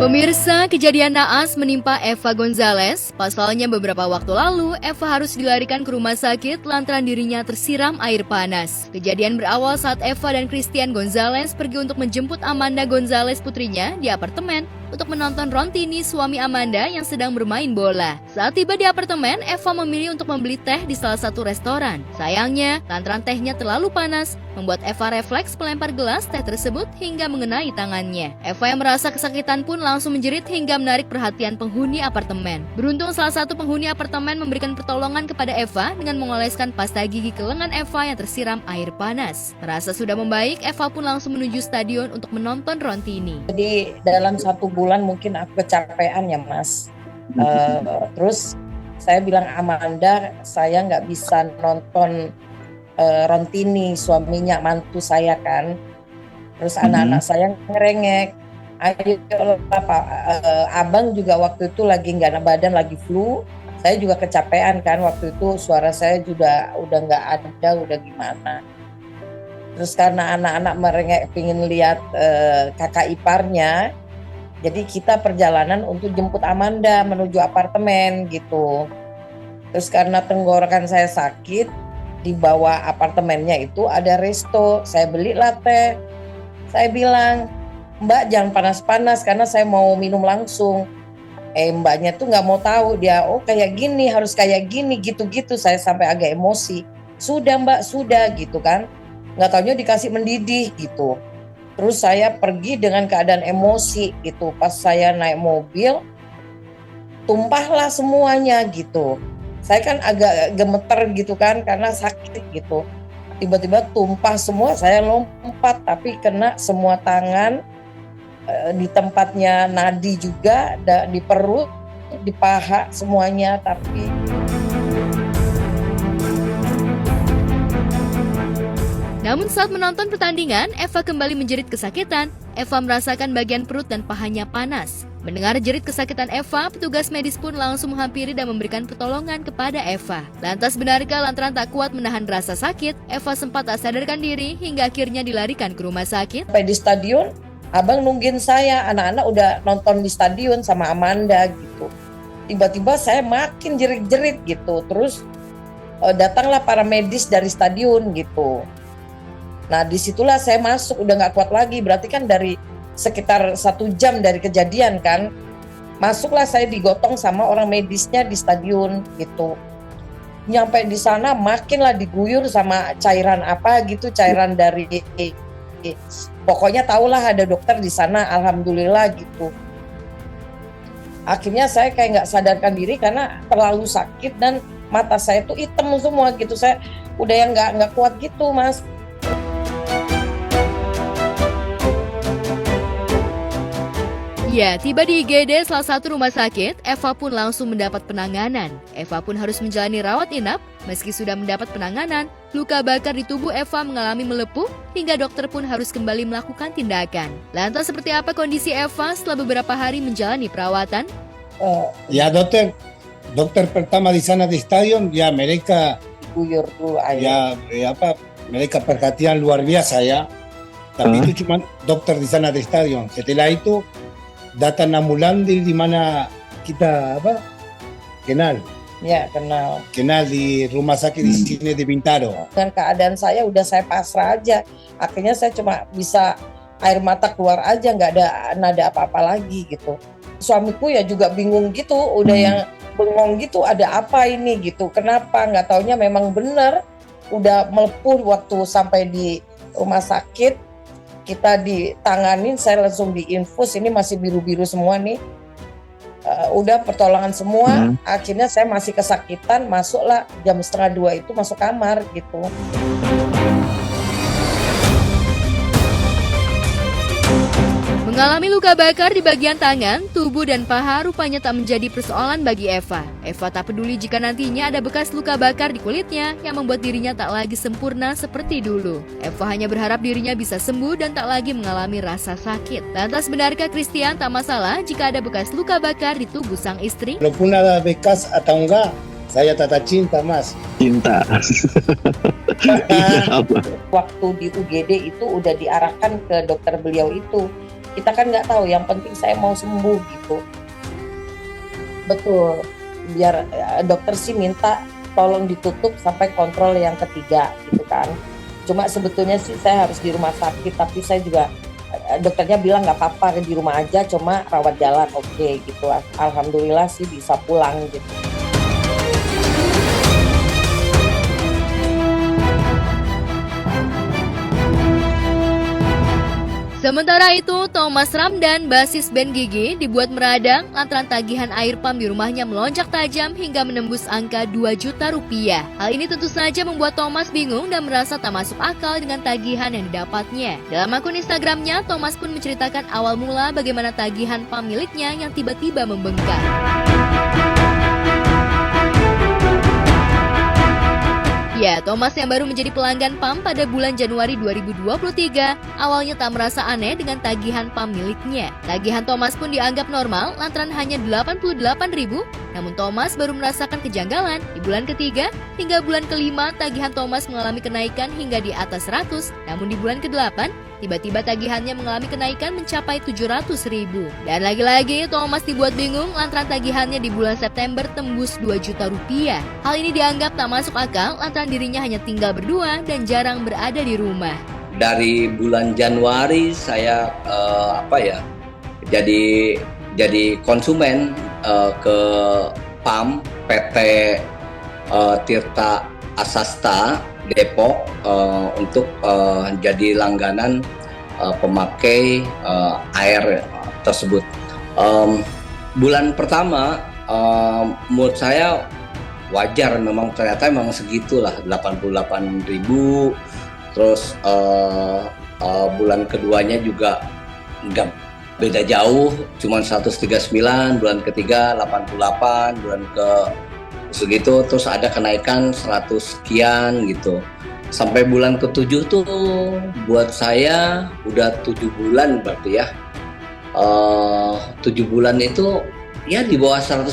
Pemirsa, kejadian naas menimpa Eva Gonzalez. Pasalnya beberapa waktu lalu, Eva harus dilarikan ke rumah sakit lantaran dirinya tersiram air panas. Kejadian berawal saat Eva dan Christian Gonzalez pergi untuk menjemput Amanda Gonzalez putrinya di apartemen untuk menonton Rontini, suami Amanda yang sedang bermain bola. Saat tiba di apartemen, Eva memilih untuk membeli teh di salah satu restoran. Sayangnya, lantaran tehnya terlalu panas, membuat Eva refleks melempar gelas teh tersebut hingga mengenai tangannya. Eva yang merasa kesakitan pun langsung menjerit hingga menarik perhatian penghuni apartemen. Beruntung salah satu penghuni apartemen memberikan pertolongan kepada Eva dengan mengoleskan pasta gigi ke lengan Eva yang tersiram air panas. Merasa sudah membaik, Eva pun langsung menuju stadion untuk menonton Rontini. Jadi dalam 1 bulan mungkin aku kecapean ya Mas. Terus saya bilang Amanda, saya nggak bisa nonton Rontini, suaminya mantu saya kan. Terus anak-anak saya ngerengek, ayo Pak, abang juga waktu itu lagi nggak enak badan, lagi flu. Saya juga kecapean kan waktu itu, suara saya juga udah nggak ada, udah gimana. Terus karena anak-anak merengek pingin lihat kakak iparnya, jadi kita perjalanan untuk jemput Amanda menuju apartemen gitu. Terus karena tenggorokan saya sakit, di bawah apartemennya itu ada resto. Saya beli latte. Saya bilang, Mbak jangan panas-panas karena saya mau minum langsung. Mbaknya tuh nggak mau tahu, dia kayak gini, harus kayak gini, gitu-gitu. Saya sampai agak emosi. Sudah Mbak, sudah gitu kan. Nggak taunya dikasih mendidih gitu. Terus saya pergi dengan keadaan emosi gitu. Pas saya naik mobil, tumpahlah semuanya gitu. Saya kan agak gemeter gitu kan karena sakit gitu. Tiba-tiba tumpah semua, saya lompat tapi kena semua tangan, di tempatnya nadi juga, di perut, di paha semuanya tapi... Namun saat menonton pertandingan, Eva kembali menjerit kesakitan. Eva merasakan bagian perut dan pahanya panas. Mendengar jerit kesakitan Eva, petugas medis pun langsung menghampiri dan memberikan pertolongan kepada Eva. Lantas benarkah lantaran tak kuat menahan rasa sakit, Eva sempat tak sadarkan diri hingga akhirnya dilarikan ke rumah sakit? Sampai di stadion, abang nungguin saya, anak-anak udah nonton di stadion sama Amanda gitu. Tiba-tiba saya makin jerit-jerit gitu, terus datanglah para medis dari stadion gitu. Nah disitulah saya masuk, udah gak kuat lagi, berarti kan dari sekitar 1 jam dari kejadian kan. Masuklah saya digotong sama orang medisnya di stadion gitu. Nyampe di sana makinlah diguyur sama cairan apa gitu, cairan dari... Pokoknya tahulah ada dokter di sana, alhamdulillah gitu. Akhirnya saya kayak gak sadarkan diri karena terlalu sakit dan mata saya tuh hitam semua gitu. Saya udah yang gak kuat gitu Mas. Ya, tiba di IGD salah satu rumah sakit, Eva pun langsung mendapat penanganan. Eva pun harus menjalani rawat inap. Meski sudah mendapat penanganan, luka bakar di tubuh Eva mengalami melepuh hingga dokter pun harus kembali melakukan tindakan. Lantas seperti apa kondisi Eva setelah beberapa hari menjalani perawatan? Ya dokter pertama di sana di stadion, ya mereka Guyur dulu air. Mereka perhatian luar biasa ya. Tapi itu cuma dokter di sana di stadion. Setelah itu datang ambulansi di mana kita kenal. Ya, kenal Di rumah sakit di sini di Bintaro. Dengan keadaan saya udah saya pasrah aja. Akhirnya saya cuma bisa air mata keluar aja, nggak ada nada apa-apa lagi gitu. Suamiku ya juga bingung gitu, udah yang bengong gitu, ada apa ini gitu. Kenapa? Nggak taunya memang bener udah melepuh waktu sampai di rumah sakit. Kita ditanganin, saya langsung diinfus, ini masih biru-biru semua nih. Udah pertolongan semua, akhirnya saya masih kesakitan, masuklah jam 1:30 itu masuk kamar gitu. Mengalami luka bakar di bagian tangan, tubuh dan paha rupanya tak menjadi persoalan bagi Eva. Eva tak peduli jika nantinya ada bekas luka bakar di kulitnya yang membuat dirinya tak lagi sempurna seperti dulu. Eva hanya berharap dirinya bisa sembuh dan tak lagi mengalami rasa sakit. Lantas benarkah Christian tak masalah jika ada bekas luka bakar di tubuh sang istri? Walaupun ada bekas atau enggak, saya tetap cinta Mas. Cinta. Waktu di UGD itu udah diarahkan ke dokter beliau itu. Kita kan nggak tahu, yang penting saya mau sembuh gitu. Betul, biar dokter sih minta tolong ditutup sampai kontrol yang ketiga gitu kan. Cuma sebetulnya sih saya harus di rumah sakit, tapi saya juga dokternya bilang nggak apa-apa di rumah aja, cuma rawat jalan oke gitu. Alhamdulillah sih bisa pulang gitu. Sementara itu, Thomas Ramdan, basis band Gigi, dibuat meradang lantaran tagihan air pam di rumahnya melonjak tajam hingga menembus angka 2 juta rupiah. Hal ini tentu saja membuat Thomas bingung dan merasa tak masuk akal dengan tagihan yang didapatnya. Dalam akun Instagramnya, Thomas pun menceritakan awal mula bagaimana tagihan pam miliknya yang tiba-tiba membengkak. Ya, Thomas yang baru menjadi pelanggan PAM pada bulan Januari 2023, awalnya tak merasa aneh dengan tagihan PAM miliknya. Tagihan Thomas pun dianggap normal lantaran hanya 88.000, namun Thomas baru merasakan kejanggalan di bulan ketiga hingga bulan kelima tagihan Thomas mengalami kenaikan hingga di atas 100, namun di bulan ke-8 tiba-tiba tagihannya mengalami kenaikan mencapai 700.000. Dan lagi-lagi Thomas dibuat bingung lantaran tagihannya di bulan September tembus 2 juta rupiah. Hal ini dianggap tak masuk akal lantaran dirinya hanya tinggal berdua dan jarang berada di rumah. Dari bulan Januari saya jadi konsumen ke PAM PT Tirta Asasta Depok untuk jadi langganan pemakai air tersebut. Bulan pertama menurut saya wajar, memang ternyata memang segitulah 88.000. Terus bulan keduanya juga nggak beda jauh, cuma 139, bulan ketiga 88, bulan ke segitu, terus ada kenaikan 100 sekian gitu. Sampai bulan ke-7 tuh buat saya udah 7 bulan berarti ya. 7 bulan itu ya di bawah 150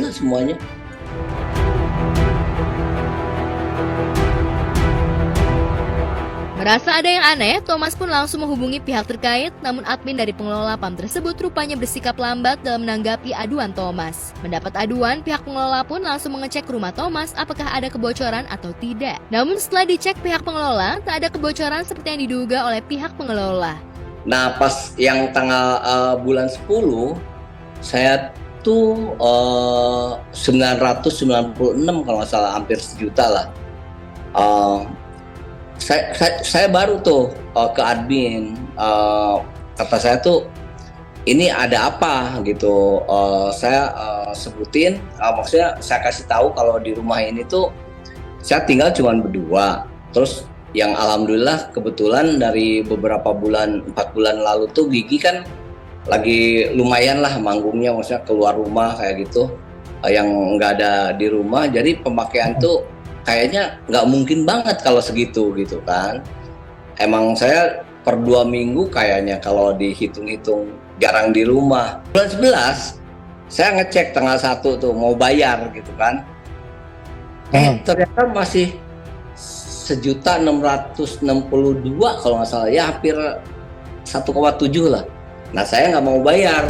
lah semuanya. Merasa ada yang aneh, Thomas pun langsung menghubungi pihak terkait, namun admin dari pengelola PAM tersebut rupanya bersikap lambat dalam menanggapi aduan Thomas. Mendapat aduan, pihak pengelola pun langsung mengecek rumah Thomas apakah ada kebocoran atau tidak. Namun setelah dicek pihak pengelola, tak ada kebocoran seperti yang diduga oleh pihak pengelola. Nah pas yang tanggal bulan 10, saya tuh 996 kalau nggak salah, hampir sejuta lah. Saya baru tuh ke admin, kata saya tuh ini ada apa gitu. Saya sebutin, maksudnya saya kasih tahu kalau di rumah ini tuh saya tinggal cuma berdua. Terus yang alhamdulillah kebetulan dari beberapa bulan, 4 bulan lalu tuh Gigi kan lagi lumayan lah manggungnya, maksudnya keluar rumah kayak gitu, yang nggak ada di rumah. Jadi pemakaian tuh kayaknya nggak mungkin banget kalau segitu gitu kan. Emang saya per 2 minggu kayaknya kalau dihitung-hitung jarang di rumah. Bulan 11 saya ngecek tanggal 1 tuh mau bayar gitu kan. Ternyata masih 1.662 kalau nggak salah, ya hampir 1,7 lah. Nah saya nggak mau bayar.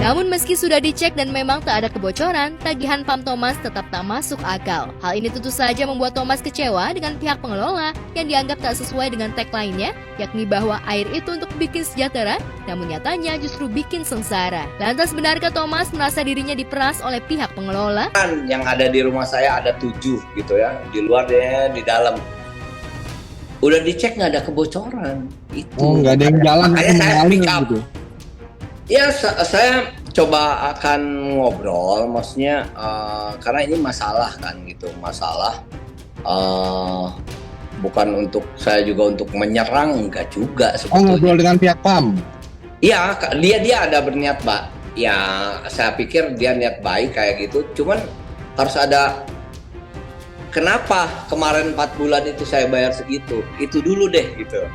Namun meski sudah dicek dan memang tak ada kebocoran, tagihan PAM Thomas tetap tak masuk akal. Hal ini tentu saja membuat Thomas kecewa dengan pihak pengelola yang dianggap tak sesuai dengan tagline-nya, yakni bahwa air itu untuk bikin sejahtera, namun nyatanya justru bikin sengsara. Lantas benarkah Thomas merasa dirinya diperas oleh pihak pengelola? Kan yang ada di rumah saya ada 7 gitu ya, di luar dia di dalam. Udah dicek nggak ada kebocoran. Itu nggak ada yang jalan gitu. Ya saya coba akan ngobrol, maksudnya karena ini masalah kan gitu, masalah bukan untuk saya juga untuk menyerang, enggak juga sebetulnya. Ngobrol dengan pihak PAM? Iya, dia ada berniat Pak. Ya saya pikir dia niat baik kayak gitu, cuman harus ada kenapa kemarin 4 bulan itu saya bayar segitu, itu dulu deh gitu.